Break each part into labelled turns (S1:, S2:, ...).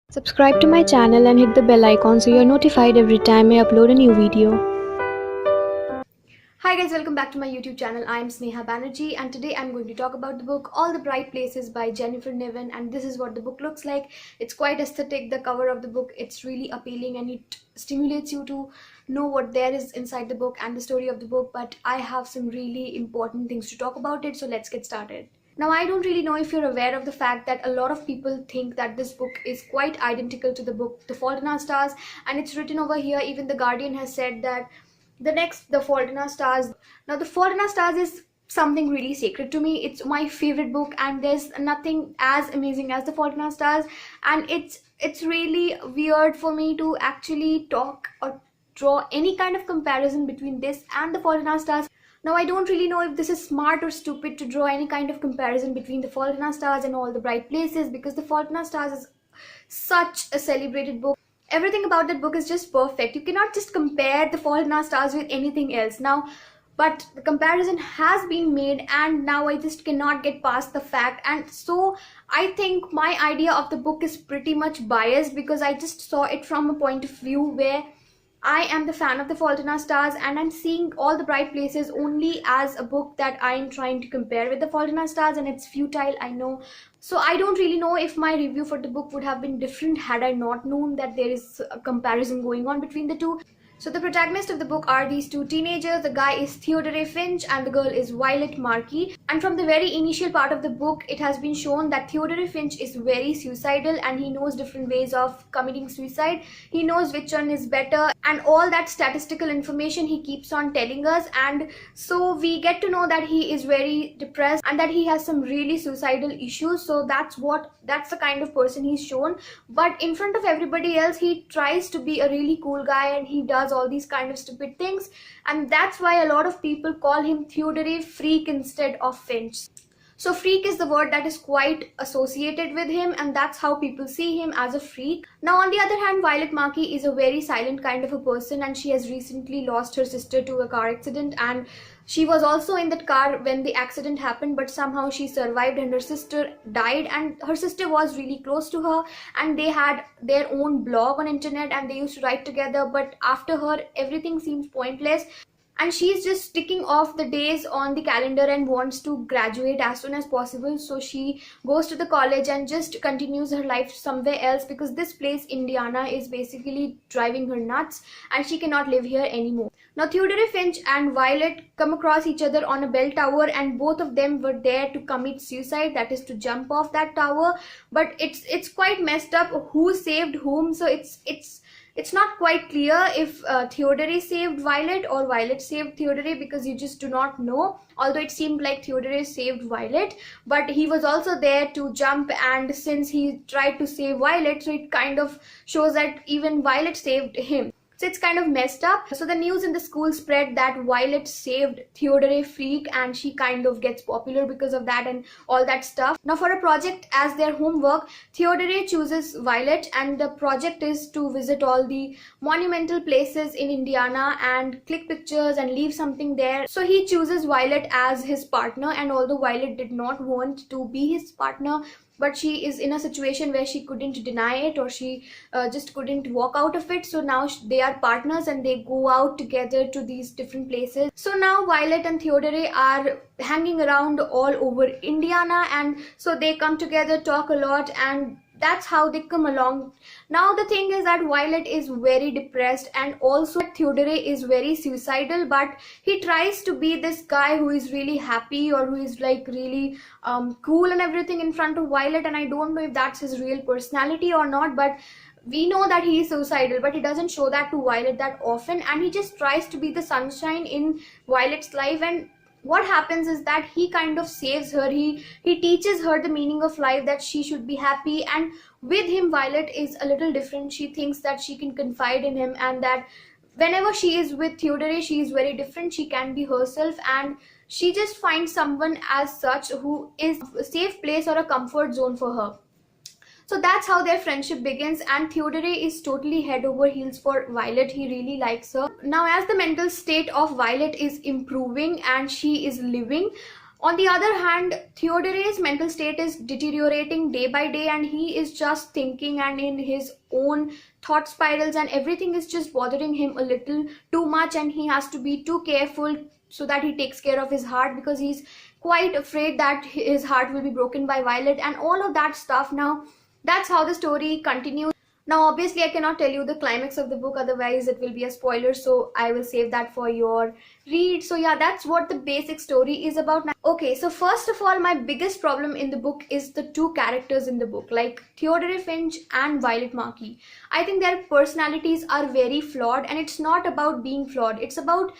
S1: Subscribe to my channel and hit the bell icon so you're notified every time I upload a new video.
S2: Hi guys, welcome back to my YouTube channel. I am Sneha Banerjee and today I'm going to talk about the book All the Bright Places by Jennifer Niven, and this is what the book looks like. It's quite aesthetic, the cover of the book, it's really appealing and it stimulates you to know what there is inside the book and the story of the book, but I have some really important things to talk about it, so let's get started. Now, I don't really know if you're aware of the fact that a lot of people think that this book is quite identical to the book The Fault in Our Stars, and it's written over here. Even The Guardian has said that The Fault in Our Stars. Now, The Fault in Our Stars is something really sacred to me. It's my favorite book, and there's nothing as amazing as The Fault in Our Stars. And it's really weird for me to actually talk or draw any kind of comparison between this and The Fault in Our Stars. Now, I don't really know if this is smart or stupid to draw any kind of comparison between The Fault in Our Stars and All the Bright Places, because The Fault in Our Stars is such a celebrated book. Everything about that book is just perfect. You cannot just compare The Fault in Our Stars with anything else. Now, but the comparison has been made, and now I just cannot get past the fact. And so I think my idea of the book is pretty much biased, because I just saw it from a point of view where I am the fan of The Fault in Our Stars, and I'm seeing All the Bright Places only as a book that I'm trying to compare with The Fault in Our Stars, and it's futile, I know. So I don't really know if my review for the book would have been different had I not known that there is a comparison going on between the two. So the protagonists of the book are these two teenagers. The guy is Theodore Finch and the girl is Violet Markey. And from the very initial part of the book, it has been shown that Theodore Finch is very suicidal and he knows different ways of committing suicide. He knows which one is better, and all that statistical information he keeps on telling us. And so we get to know that he is very depressed and that he has some really suicidal issues. So that's the kind of person he's shown. But in front of everybody else, he tries to be a really cool guy and he does all these kind of stupid things, and that's why a lot of people call him Theodore Freak instead of Finch. So freak is the word that is quite associated with him, and that's how people see him, as a freak. Now, on the other hand, Violet Markey is a very silent kind of a person, and she has recently lost her sister to a car accident, and she was also in that car when the accident happened, but somehow she survived and her sister died. And her sister was really close to her, and they had their own blog on internet and they used to write together. But after her, everything seems pointless, and she's just ticking off the days on the calendar and wants to graduate as soon as possible. So she goes to the college and just continues her life somewhere else, because this place Indiana is basically driving her nuts and she cannot live here anymore. Now, Theodore Finch and Violet come across each other on a bell tower, and both of them were there to commit suicide, that is to jump off that tower. But it's quite messed up who saved whom. So it's not quite clear if Theodore saved Violet or Violet saved Theodore, because you just do not know. Although it seemed like Theodore saved Violet, but he was also there to jump, and since he tried to save Violet, so it kind of shows that even Violet saved him. So it's kind of messed up. So the news in the school spread that Violet saved Theodore Freak, and she kind of gets popular because of that and all that stuff. Now, for a project as their homework, Theodore chooses Violet, and the project is to visit all the monumental places in Indiana and click pictures and leave something there. So he chooses Violet as his partner, and although Violet did not want to be his partner, but she is in a situation where she couldn't deny it, or she just couldn't walk out of it. So now they are partners and they go out together to these different places. So now Violet and Theodore are hanging around all over Indiana, and so they come together, talk a lot, and that's how they come along. Now the thing is that Violet is very depressed, and also Theodore is very suicidal, but he tries to be this guy who is really happy, or who is like really cool and everything in front of Violet. And I don't know if that's his real personality or not, but we know that he is suicidal, but he doesn't show that to Violet that often, and he just tries to be the sunshine in Violet's life. And what happens is that he kind of saves her. He teaches her the meaning of life, that she should be happy. And with him, Violet is a little different. She thinks that she can confide in him, and that whenever she is with Theodore, she is very different. She can be herself, and she just finds someone as such who is a safe place or a comfort zone for her. So that's how their friendship begins, and Theodore is totally head over heels for Violet. He really likes her. Now, as the mental state of Violet is improving and she is living, On the other hand, Theodore's mental state is deteriorating day by day, and he is just thinking and in his own thought spirals, and everything is just bothering him a little too much, and he has to be too careful so that he takes care of his heart, because he's quite afraid that his heart will be broken by Violet and all of that stuff. Now, that's how the story continues. Now, obviously, I cannot tell you the climax of the book, otherwise it will be a spoiler, so I will save that for your read. So yeah, that's what the basic story is about. Okay, so first of all, my biggest problem in the book is the two characters in the book, like Theodore Finch and Violet Markey. I think their personalities are very flawed, and it's not about being flawed, it's about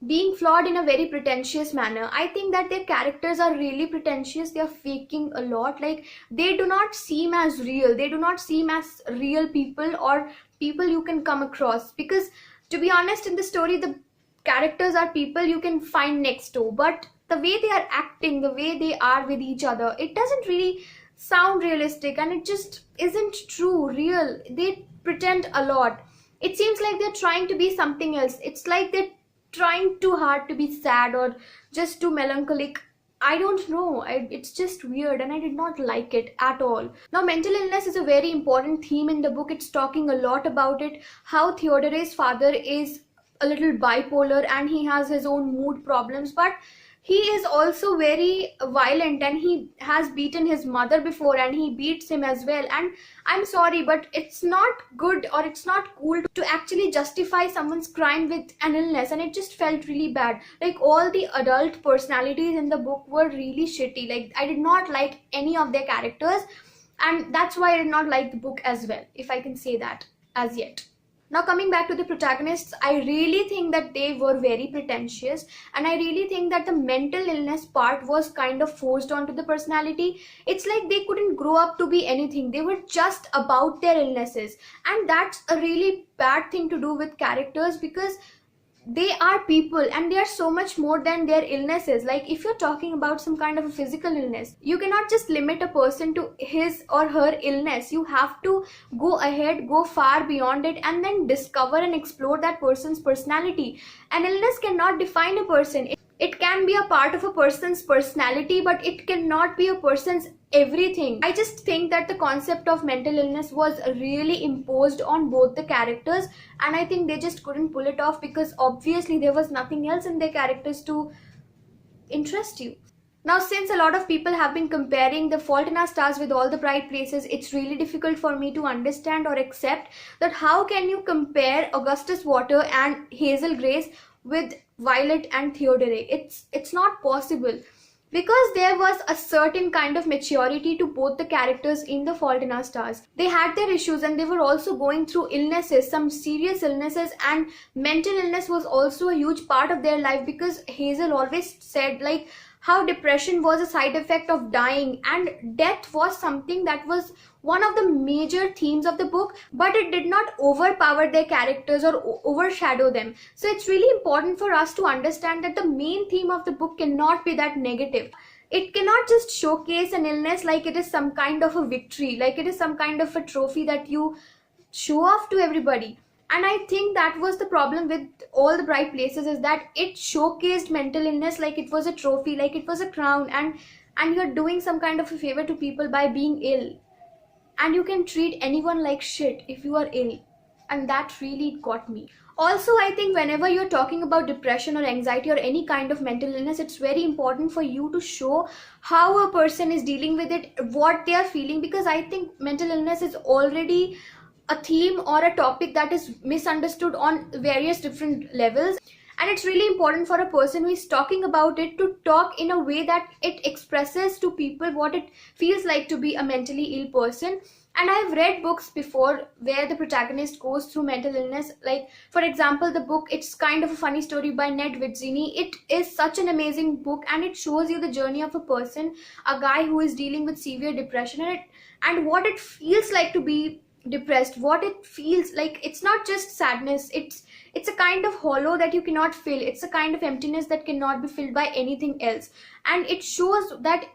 S2: being flawed in a very pretentious manner. I think that their characters are really pretentious. They are faking a lot. Like, they do not seem as real. They do not seem as real people or people you can come across. Because, to be honest, in the story, the characters are people you can find next to. But the way they are acting, the way they are with each other, it doesn't really sound realistic, and it just isn't true, real. They pretend a lot. It seems like they're trying to be something else. It's like they're trying too hard to be sad or just too melancholic. I don't know. It's just weird, and I did not like it at all. Now, mental illness is a very important theme in the book. It's talking a lot about it. How Theodore's father is a little bipolar and he has his own mood problems, but he is also very violent, and he has beaten his mother before, and he beats him as well. And I'm sorry, but it's not good or it's not cool to actually justify someone's crime with an illness, and it just felt really bad. Like, all the adult personalities in the book were really shitty. Like, I did not like any of their characters, and that's why I did not like the book as well, if I can say that as yet. Now, coming back to the protagonists, I really think that they were very pretentious, and I really think that the mental illness part was kind of forced onto the personality. It's like they couldn't grow up to be anything. They were just about their illnesses, and that's a really bad thing to do with characters, because they are people and they are so much more than their illnesses. Like, if you're talking about some kind of a physical illness, you cannot just limit a person to his or her illness. You have to go ahead, go far beyond it, and then discover and explore that person's personality. An illness cannot define a person. It can be a part of a person's personality, but it cannot be a person's everything. I just think that the concept of mental illness was really imposed on both the characters, and I think they just couldn't pull it off, because obviously there was nothing else in their characters to interest you. Now, since a lot of people have been comparing The Fault in Our Stars with All the Bright Places, it's really difficult for me to understand or accept that how can you compare Augustus Water and Hazel Grace with Violet and Theodore. It's not possible, because there was a certain kind of maturity to both the characters in The Fault in Our Stars. They had their issues, and they were also going through illnesses, some serious illnesses, and mental illness was also a huge part of their life, because Hazel always said like how depression was a side effect of dying, and death was something that was one of the major themes of the book, but it did not overpower their characters or overshadow them. So it's really important for us to understand that the main theme of the book cannot be that negative. It cannot just showcase an illness like it is some kind of a victory, like it is some kind of a trophy that you show off to everybody. And I think that was the problem with All the Bright Places, is that it showcased mental illness like it was a trophy, like it was a crown, and you're doing some kind of a favor to people by being ill. And you can treat anyone like shit if you are ill. And that really got me. Also, I think whenever you're talking about depression or anxiety or any kind of mental illness, it's very important for you to show how a person is dealing with it, what they are feeling, because I think mental illness is already a theme or a topic that is misunderstood on various different levels. And it's really important for a person who is talking about it to talk in a way that it expresses to people what it feels like to be a mentally ill person. And I've read books before where the protagonist goes through mental illness. Like, for example, the book It's Kind of a Funny Story by Ned Vizzini. It is such an amazing book, and it shows you the journey of a person, a guy who is dealing with severe depression, and what it feels like to be depressed, what it feels like. It's not just sadness, it's a kind of hollow that you cannot fill. It's a kind of emptiness that cannot be filled by anything else. And it shows that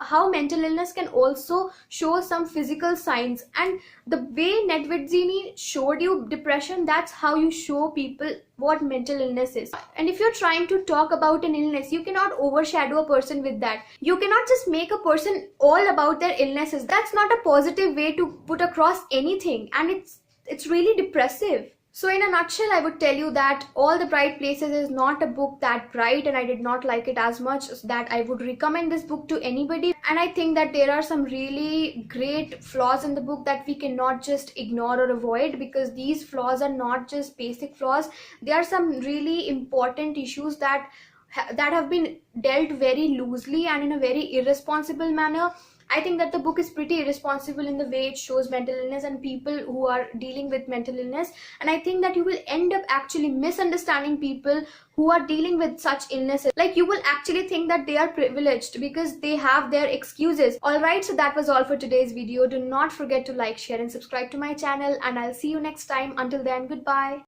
S2: how mental illness can also show some physical signs. And the way Nedved showed you depression, that's how you show people what mental illness is. And if you're trying to talk about an illness, you cannot overshadow a person with that. You cannot just make a person all about their illnesses. That's not a positive way to put across anything, and it's really depressive. So in a nutshell, I would tell you that All the Bright Places is not a book that bright, and I did not like it as much that I would recommend this book to anybody. And I think that there are some really great flaws in the book that we cannot just ignore or avoid, because these flaws are not just basic flaws. There are some really important issues that have been dealt very loosely and in a very irresponsible manner. I think that the book is pretty irresponsible in the way it shows mental illness and people who are dealing with mental illness. And I think that you will end up actually misunderstanding people who are dealing with such illnesses. Like, you will actually think that they are privileged because they have their excuses. Alright, so that was all for today's video. Do not forget to like, share and subscribe to my channel, and I'll see you next time. Until then, goodbye.